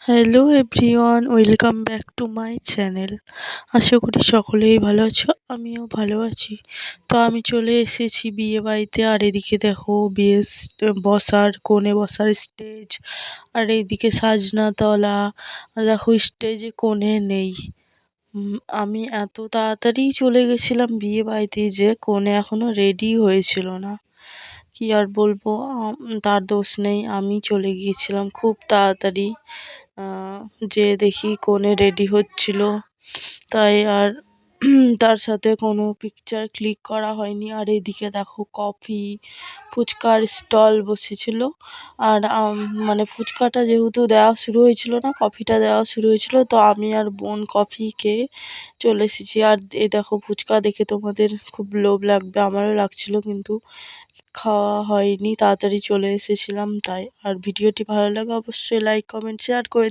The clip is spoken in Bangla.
Hello everyone, welcome back to my channel. আশা করি সকলেই ভালো আছো, আমিও ভালো আছি। তো আমি চলে এসেছি বিয়ে বাড়িতে, আর এদিকে দেখো কোণে বসার স্টেজ, আর এইদিকে সাজনাতলা। আর দেখো স্টেজে কোণে নেই। আমি এত তাড়াতাড়ি চলে গেছিলাম বিয়ে বাড়িতে যে কোণে এখনো রেডি হয়েছিল না। কি আর বলবো, তার দোষ নেই, আমি চলে গিয়েছিলাম খুব তাড়াতাড়ি। যেয়ে দেখি কনে রেডি হচ্ছিল, তাই আর তার সাথে কোনো পিকচার ক্লিক করা হয়নি। আর এদিকে দেখো কফি ফুচকার স্টল বসেছিল। আর মানে ফুচকাটা যেহেতু দেওয়া শুরু হয়েছিল না, কফিটা দেওয়া শুরু হয়েছিল, তো আমি আর বোন কফি খেয়ে চলে এসেছি। আর এই দেখো ফুচকা দেখে তোমাদের খুব লোভ লাগবে, আমারও লাগছিল, কিন্তু খাওয়া হয়নি, তাড়াতাড়ি চলে এসেছিলাম তাই। আর ভিডিওটি ভালো লাগে অবশ্যই লাইক কমেন্ট শেয়ার করে